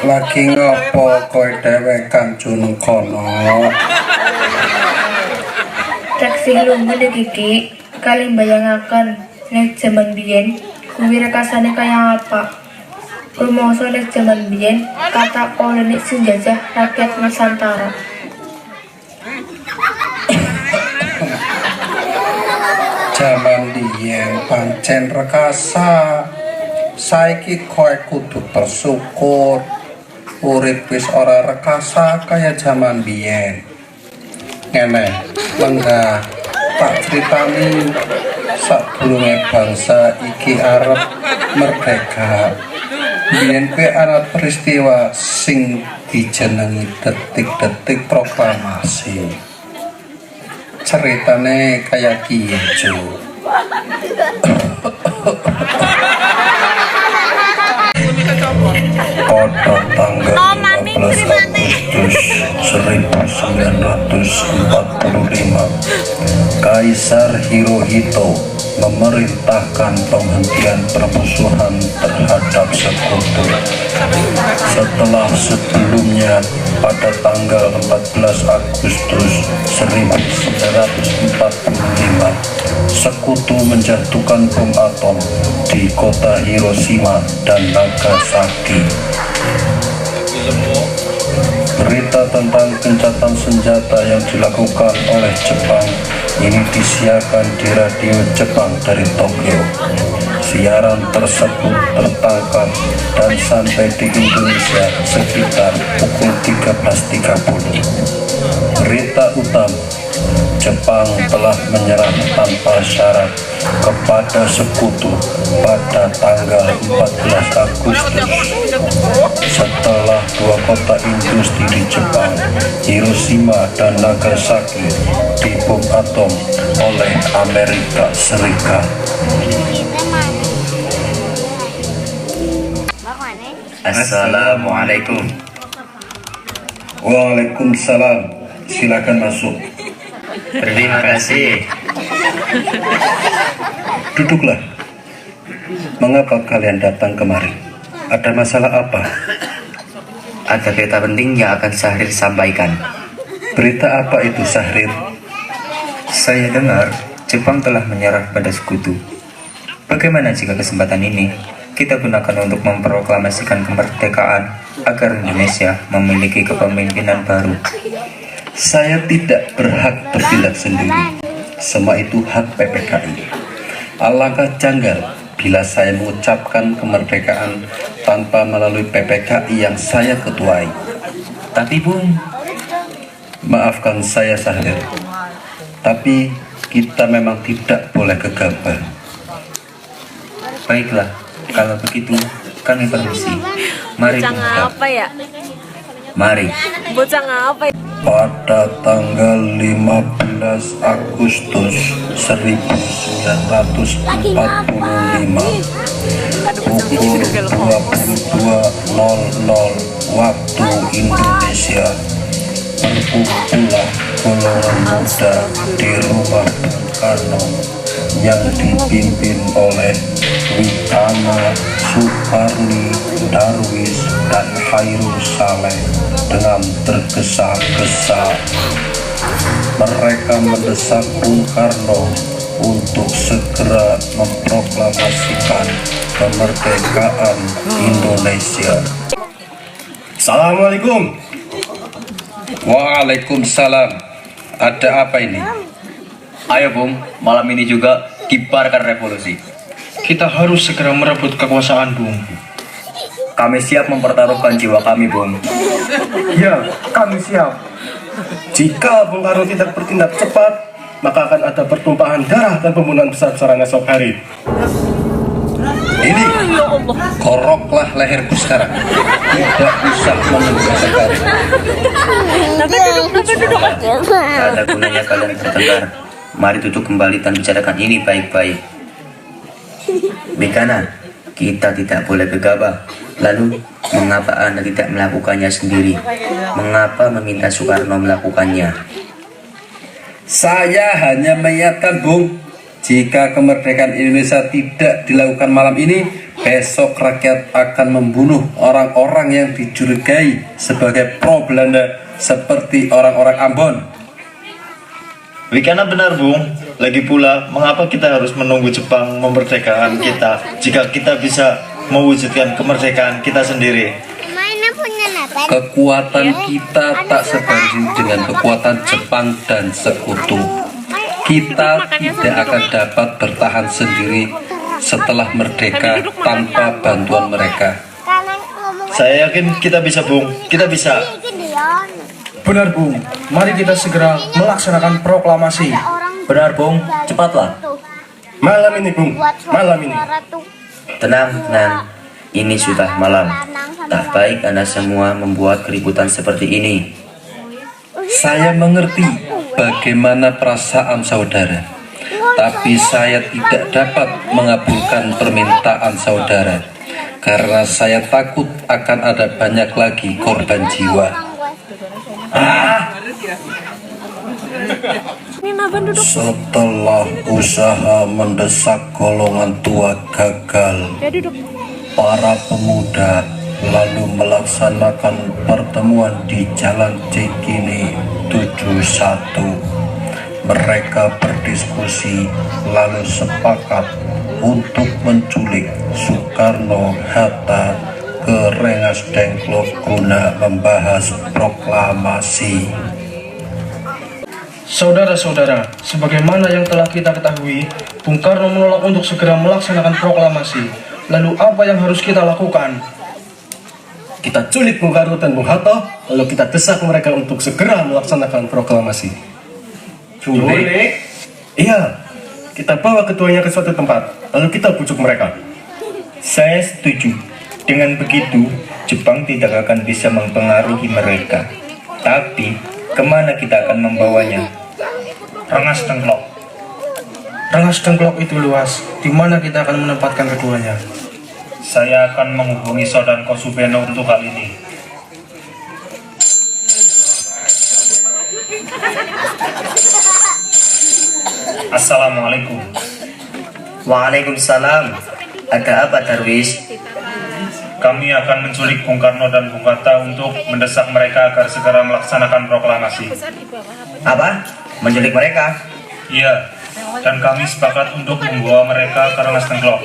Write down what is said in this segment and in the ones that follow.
Lagi ngopo kowe dhewekan juneng kono? Taksih lunga deh Kiki, kali bayangaken nek jaman biyen kuwi rekasane kaya apa? Rumangsa nek jaman biyen kata koloni senjajah rakyat Nusantara. Jaman biyen pancen rekasa. Saiki kowe kudu bersyukur. Urip wis ora rekasa kaya jaman biyen. Ngene, lenggah tak critani sadurunge bangsa iki arep merdeka. Biyen kowe ana peristiwa sing dijenengi detik-detik proklamasi. Ceritane kaya kiye, Jo. Pada tanggal 15 Agustus 1945, Kaisar Hirohito memerintahkan penghentian permusuhan terhadap sekutu. Setelah sebelumnya pada tanggal 14 Agustus 1945, sekutu menjatuhkan bom atom di kota Hiroshima dan Nagasaki. Berita tentang gencatan senjata yang dilakukan oleh Jepang ini disiarkan di radio Jepang dari Tokyo. Siaran tersebut tertangkap dan sampai di Indonesia sekitar pukul 13.30. Berita utama: Jepang telah menyerah tanpa syarat kepada sekutu pada tanggal 14 Agustus setelah dua kota industri di Jepang, Hiroshima dan Nagasaki, dibom atom oleh Amerika Serikat. Assalamualaikum. Waalaikumsalam. Silakan masuk. Terima kasih. Duduklah. Mengapa kalian datang kemari? Ada masalah apa? Ada berita penting yang akan Syahrir sampaikan. Berita apa itu, Syahrir? Saya dengar Jepang telah menyerah pada sekutu. Bagaimana jika kesempatan ini kita gunakan untuk memproklamasikan kemerdekaan agar Indonesia memiliki kepemimpinan baru? Saya tidak berhak bertindak sendiri. Semua itu hak PPKI. Alangkah janggal bila saya mengucapkan kemerdekaan tanpa melalui PPKI yang saya ketuai. Tapi Bung, Maafkan saya, Syahrir. Tapi kita memang tidak boleh gegabah. baiklah, kalau begitu kami permisi. Mari Bocah Bung. apa ya? Mari. Bocah apa ya? Pada tanggal 15 Agustus 1945 pukul 22.00 waktu Indonesia, berkumpulah golongan muda di rumah Bung Karno yang dipimpin oleh Witana, Suparni, Darwis, dan Khairul Saleh dengan tergesa-gesa. Mereka mendesak Bung Karno untuk segera memproklamasikan kemerdekaan Indonesia. Assalamualaikum. Waalaikumsalam. Ada apa ini? Ayo Bung, malam ini juga kibarkan revolusi. Kita harus segera merebut kekuasaan Bung. Kami siap mempertaruhkan jiwa kami Bung. Ya, kami siap. Jika Bung Karno tidak bertindak cepat, maka akan ada pertumpahan darah dan pembunuhan besar-besaran esok hari. Ini koroklah leherku sekarang. Tidak usah menunggu sekarang. Tidak ada gunanya kalian bertengkar. Mari duduk kembali dan bicarakan ini baik-baik. Bekana, kita tidak boleh gegabah. Lalu, mengapa Anda tidak melakukannya sendiri? Mengapa meminta Soekarno melakukannya? Saya hanya mengingatkan Bung Jika kemerdekaan Indonesia tidak dilakukan malam ini, besok rakyat akan membunuh orang-orang yang dicurigai sebagai pro Belanda seperti orang-orang Ambon. Wikana benar, Bung. Lagi pula, mengapa kita harus menunggu Jepang memerdekakan kita jika kita bisa mewujudkan kemerdekaan kita sendiri? Kekuatan kita tak sebanding dengan kekuatan Jepang dan sekutu. Kita tidak akan dapat bertahan sendiri setelah merdeka tanpa bantuan mereka. Saya yakin kita bisa, Bung. Kita bisa. Benar, Bung. Mari kita segera melaksanakan proklamasi. Benar, Bung. Cepatlah. Malam ini, Bung. Malam ini. Tenang, tenang. Ini sudah malam. Tak baik Anda semua membuat keributan seperti ini. Saya mengerti bagaimana perasaan saudara, tapi saya tidak dapat mengabulkan permintaan saudara karena saya takut akan ada banyak lagi korban jiwa. Setelah usaha mendesak golongan tua gagal, para pemuda lalu melaksanakan pertemuan di Jalan Cikini 71. Mereka berdiskusi lalu sepakat untuk menculik Soekarno-Hatta ke Rengas Dengklok guna membahas proklamasi. Saudara-saudara, sebagaimana yang telah kita ketahui, Bung Karno menolak untuk segera melaksanakan proklamasi. Lalu apa yang harus kita lakukan? Kita culik Bung Karno dan Bung Hatta, lalu kita desak mereka untuk segera melaksanakan proklamasi. Culik? Iya, kita bawa keduanya ke suatu tempat, lalu kita bujuk mereka. Saya setuju. Dengan begitu, Jepang tidak akan bisa mempengaruhi mereka. Tapi, kemana kita akan membawanya? Rengas Dengklok. Rengas Dengklok itu luas, di mana kita akan menempatkan keduanya? Saya akan menghubungi saudara Kosubeno untuk hal ini. Assalamualaikum. Waalaikumsalam. Ada apa, Darwis? Kami akan menculik Bung Karno dan Bung Hatta untuk mendesak mereka agar segera melaksanakan proklamasi. Apa? Menculik mereka? Iya, dan kami sepakat untuk membawa mereka ke Rengas Dengklok.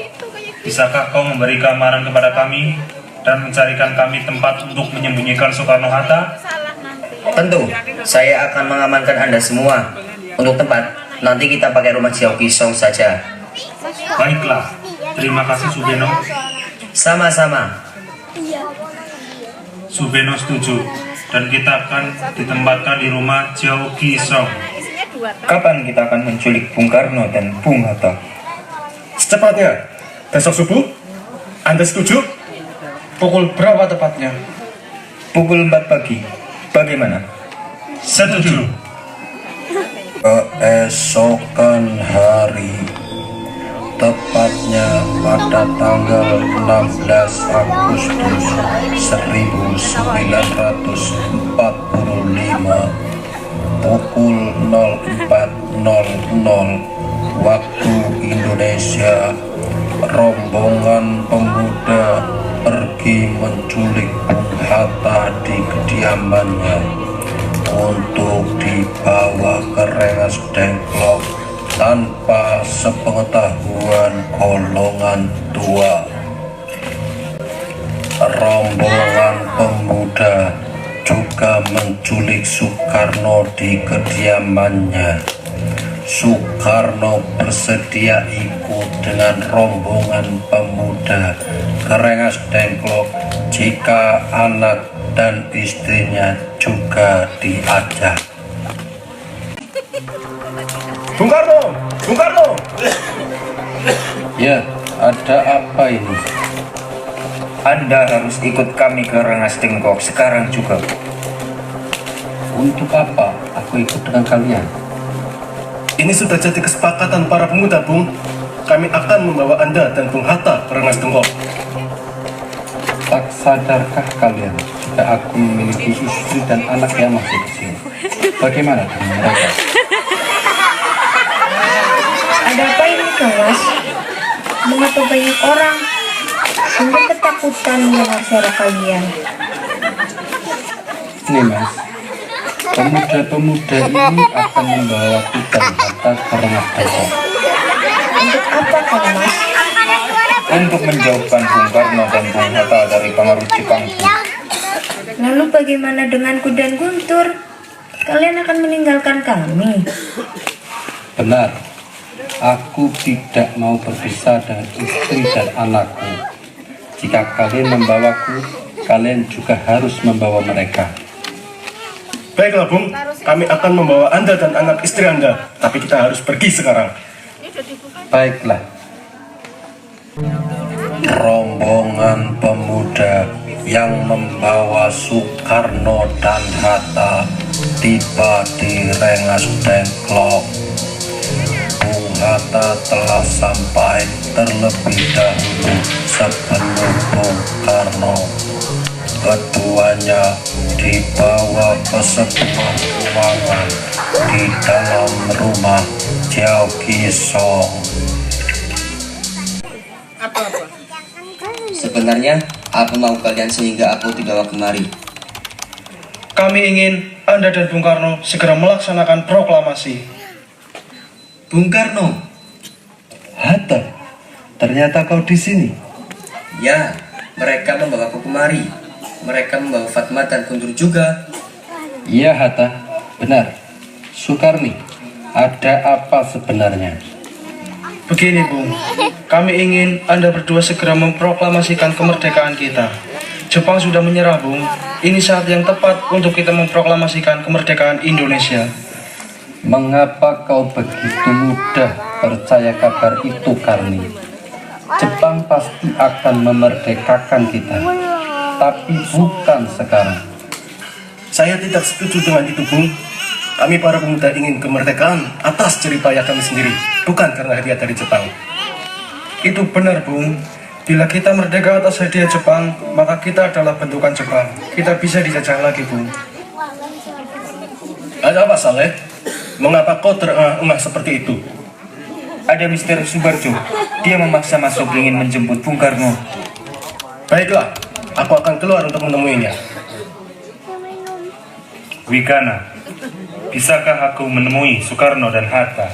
Bisakah kau memberi gambaran kepada kami dan mencarikan kami tempat untuk menyembunyikan Soekarno-Hatta? Tentu. Saya akan mengamankan Anda semua. Untuk tempat, nanti kita pakai rumah Jiao Kisong saja. Baiklah, terima kasih Subeno. Sama-sama. Subeno setuju, dan kita akan ditempatkan di rumah Jiao Kisong. Kapan kita akan menculik Bung Karno dan Bung Hatta? Secepatnya, besok subuh. Anda setuju? Pukul berapa tepatnya? Pukul 4 pagi. Bagaimana? Setuju. Keesokan hari, tepatnya pada tanggal 16 Agustus 1945, pukul 04.00 waktu Indonesia, rombongan pemuda pergi menculik Bung Hatta di kediamannya untuk dibawa ke Rengas Dengklok tanpa sepengetahuan golongan tua. Rombongan pemuda juga menculik Soekarno di kediamannya. Soekarno bersedia ikut dengan rombongan pemuda ke Rengas Dengklok jika anak dan istrinya juga diajak. Bung Karno! Bung Karno! Ya, ada apa ini? Anda harus ikut kami ke Rengas Dengklok sekarang juga. Untuk apa aku ikut dengan kalian? Ini sudah jadi kesepakatan para pemuda, Bung. Kami akan membawa Anda dan Bung Hatta ke Rengas Dengklok. Tak sadarkah kalian jika aku memiliki istri dan anak yang masih kecil? Bagaimana dengan mereka? Ada apa Kenapa, Mas? Mengapa banyak orang sehingga ketakutan mendengar suara kalian? Nih Mas, pemuda-pemuda ini akan membawa kita Hatta ke rengat besok. Untuk apa, Kang Mas? Untuk menjauhkan Bung Karno dan Bung Hatta dari pengaruh Jepang. Lalu bagaimana denganku dan Guntur? Kalian akan meninggalkan kami? Benar, aku tidak mau berpisah dengan istri dan anakku. Jika kalian membawaku, kalian juga harus membawa mereka. Baiklah Bung, kami akan membawa Anda dan anak istri Anda, tapi kita harus pergi sekarang. Baiklah. Rombongan pemuda yang membawa Soekarno dan Hatta tiba di Rengas Dengklok. Bung Hatta telah sampai terlebih dahulu sebelum Bung Karno. Keduanya dibawa ke sebuah ruangan di dalam rumah Jiao Kisong. Sebenarnya, apa mau kalian sehingga aku dibawa kemari? Kami ingin Anda dan Bung Karno segera melaksanakan proklamasi. Bung Karno? Hatta, ternyata kau di sini. Ya, mereka membawaku kemari. Mereka membawa Fatma dan Guntur juga. Iya Hatta, benar. Sukarni, ada apa sebenarnya? Begini Bung, kami ingin Anda berdua segera memproklamasikan kemerdekaan kita. Jepang sudah menyerah Bung, ini saat yang tepat untuk kita memproklamasikan kemerdekaan Indonesia. Mengapa kau begitu mudah percaya kabar itu, Karni? Jepang pasti akan memerdekakan kita, tapi bukan sekarang. Saya tidak setuju dengan itu Bung. Kami para pemuda ingin kemerdekaan atas jeripaya kami sendiri, bukan karena hadiah dari Jepang. Itu benar Bung. Bila kita merdeka atas hadiah Jepang, maka kita adalah bentukan Jepang. Kita bisa dijajah lagi Bung. Ada apa Saleh? Mengapa kau terengah-engah seperti itu? Ada Mister Subarjo, dia memaksa masuk ingin menjemput Bung Karno. Baiklah, aku akan keluar untuk menemuinya. Wigana, bisakah aku menemui Soekarno dan Hatta?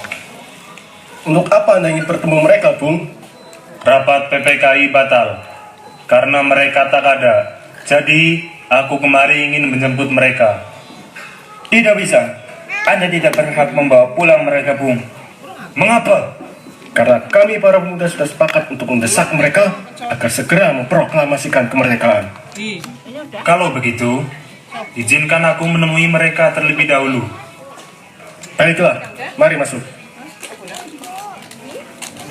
Untuk apa Anda ingin bertemu mereka Bung? Rapat PPKI batal karena mereka tak ada. Jadi aku kemari ingin menjemput mereka. Tidak bisa. Anda tidak berhak membawa pulang mereka, Bung. Mengapa? Karena kami para pemuda sudah sepakat untuk mendesak mereka agar segera memproklamasikan kemerdekaan. Kalau begitu, izinkan aku menemui mereka terlebih dahulu. Baiklah, mari masuk.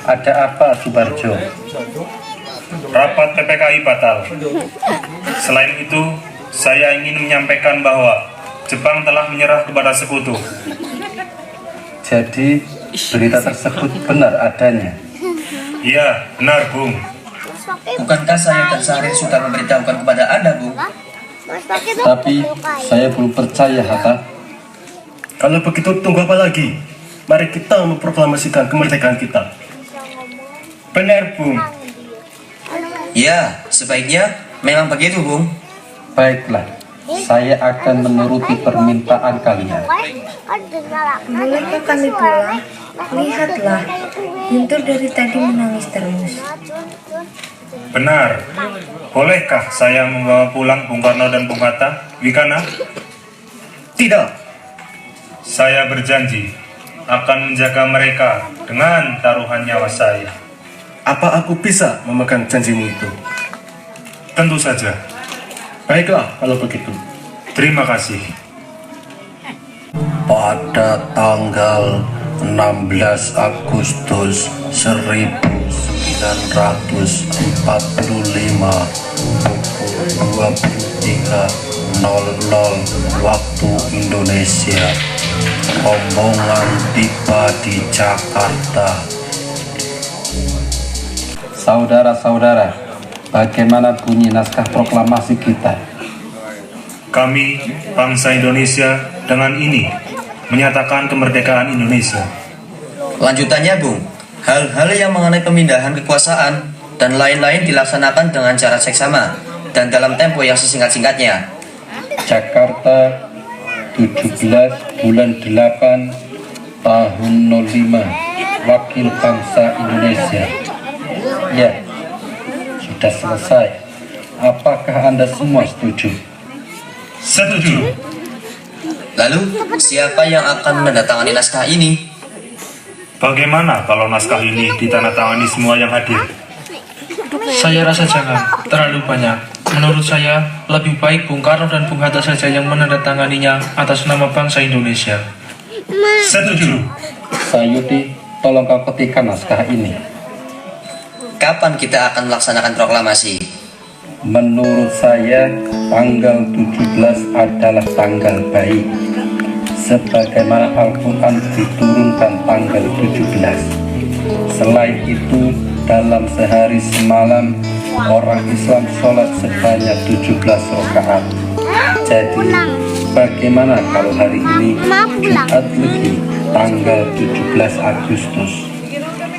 Ada apa, Subarjo? Rapat PPKI batal. Selain itu, saya ingin menyampaikan bahwa Jepang telah menyerah kepada sekutu. Jadi, berita tersebut benar adanya? Iya, benar, Bung. Bukankah saya dan Syahrir sudah memberitahukan kepada Anda, Bung? Tapi, saya belum percaya, Hatta. Kalau begitu tunggu apa lagi? Mari kita memproklamasikan kemerdekaan kita. Benar, Bung. Ya, sebaiknya memang begitu, Bung. Baiklah, saya akan menuruti permintaan kalian. Bolehkah kami pulang? Lihatlah, Guntur dari tadi menangis terus. Benar. Bolehkah saya membawa pulang Bung Karno dan Bung Hatta? Wigana? Tidak. Saya berjanji akan menjaga mereka dengan taruhan nyawa saya. Apa aku bisa memegang janjimu itu? Tentu saja. Baiklah, kalau begitu. Terima kasih. Pada tanggal 16 Agustus 1945 pukul 23.00 waktu Indonesia, rombongan tiba di Jakarta. Saudara-saudara, bagaimana bunyi naskah proklamasi kita? Kami, bangsa Indonesia, dengan ini menyatakan kemerdekaan Indonesia. Lanjutannya, Bung. Hal-hal yang mengenai pemindahan kekuasaan dan lain-lain dilaksanakan dengan cara seksama dan dalam tempo yang sesingkat-singkatnya. Jakarta, 17 bulan 8 tahun 05, Wakil Bangsa Indonesia. Ya, sudah selesai. Apakah Anda semua setuju? Setuju. Lalu, siapa yang akan menandatangani naskah ini? Bagaimana kalau naskah ini ditandatangani semua yang hadir? Saya rasa jangan, terlalu banyak. Menurut saya, lebih baik Bung Karno dan Bung Hatta saja yang menandatanganinya atas nama bangsa Indonesia. Setuju. Sayudi, tolong kau ketikkan naskah ini. Kapan kita akan melaksanakan proklamasi? Menurut saya, tanggal 17 adalah tanggal baik. Sebagaimana Al-Quran diturunkan tanggal 17. Selain itu, dalam sehari semalam, orang Islam sholat sebanyak 17 rakaat. Jadi, bagaimana kalau hari ini Jumat Legi, tanggal 17 Agustus?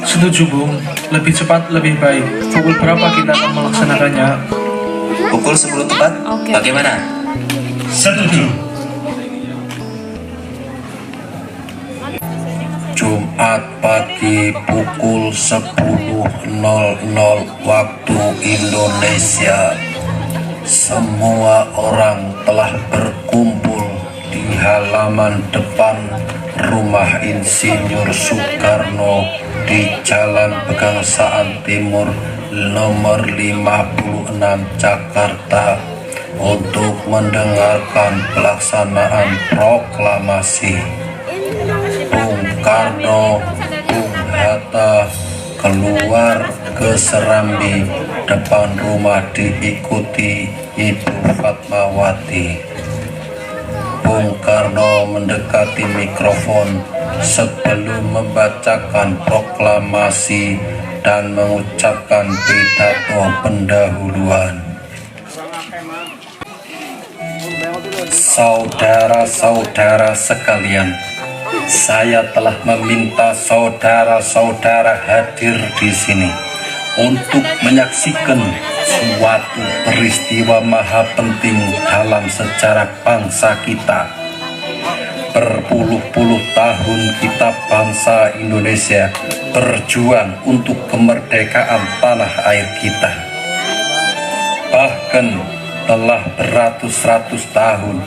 Setuju Bung, lebih cepat lebih baik. Pukul berapa kita akan melaksanakannya? Pukul 10 tepat? Bagaimana? Setuju. Jumat pagi pukul 10.00 waktu Indonesia. Semua orang telah berkumpul di halaman depan rumah Insinyur Soekarno di Jalan Pegangsaan Timur nomor 56 Jakarta untuk mendengarkan pelaksanaan proklamasi. Bung Karno, Bung Hatta keluar ke Serambi, depan rumah diikuti Ibu Fatmawati. Bung Karno mendekati mikrofon sebelum membacakan proklamasi dan mengucapkan pidato pendahuluan. Saudara-saudara sekalian, saya telah meminta saudara-saudara hadir di sini untuk menyaksikan suatu peristiwa maha penting dalam sejarah bangsa kita. Berpuluh-puluh tahun kita bangsa Indonesia berjuang untuk kemerdekaan tanah air kita. Bahkan telah beratus-ratus tahun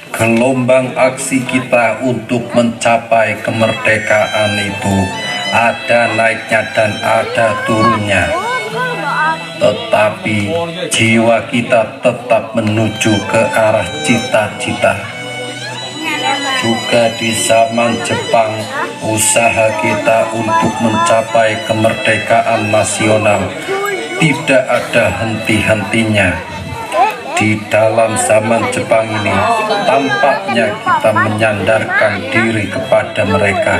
gelombang aksi kita untuk mencapai kemerdekaan itu ada naiknya dan ada turunnya. Tetapi jiwa kita tetap menuju ke arah cita-cita. Juga di zaman Jepang, usaha kita untuk mencapai kemerdekaan nasional tidak ada henti-hentinya. Di dalam zaman Jepang ini, tampaknya kita menyandarkan diri kepada mereka,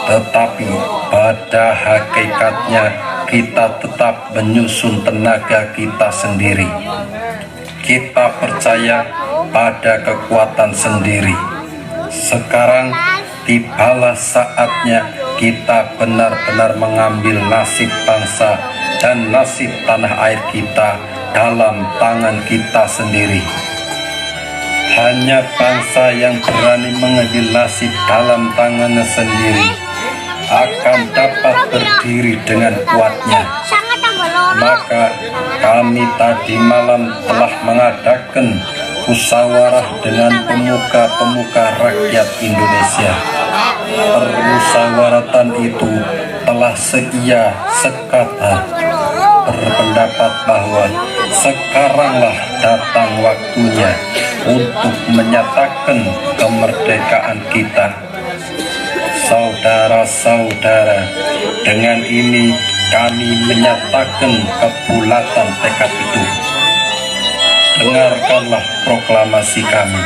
tetapi pada hakikatnya kita tetap menyusun tenaga kita sendiri. Kita percaya pada kekuatan sendiri. Sekarang tibalah saatnya kita benar-benar mengambil nasib bangsa dan nasib tanah air kita dalam tangan kita sendiri. Hanya bangsa yang berani mengambil nasib dalam tangannya sendiri akan dapat berdiri dengan kuatnya. Maka kami tadi malam telah mengadakan musyawarah dengan pemuka-pemuka rakyat Indonesia. Permusyawaratan itu telah seia sekata berpendapat bahwa sekaranglah datang waktunya untuk menyatakan kemerdekaan kita. Saudara-saudara, dengan ini kami menyatakan kebulatan tekad itu. Dengarkanlah proklamasi kami.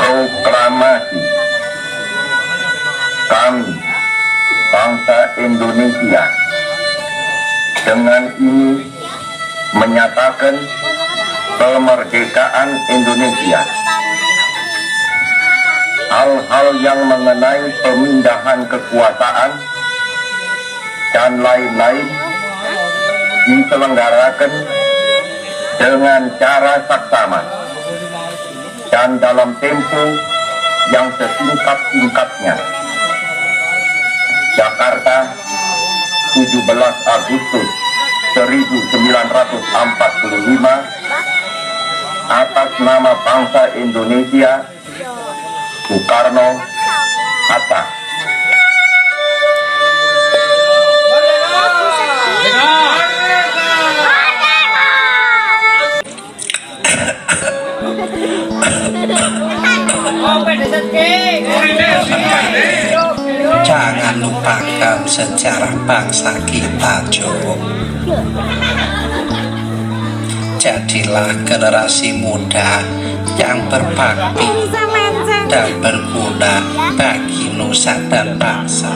Proklamasi kami, bangsa Indonesia, Dengan ini menyatakan kemerdekaan Indonesia. Hal-hal yang mengenai pemindahan kekuasaan dan lain-lain diselenggarakan dengan cara saksama dan dalam tempo yang sesingkat-singkatnya. Jakarta, 17 Agustus 1945, atas nama bangsa Indonesia, Soekarno-Hatta. Jangan lupakan sejarah bangsa kita, Jo. Jadilah generasi muda yang berbakti dan berguna bagi nusa dan bangsa.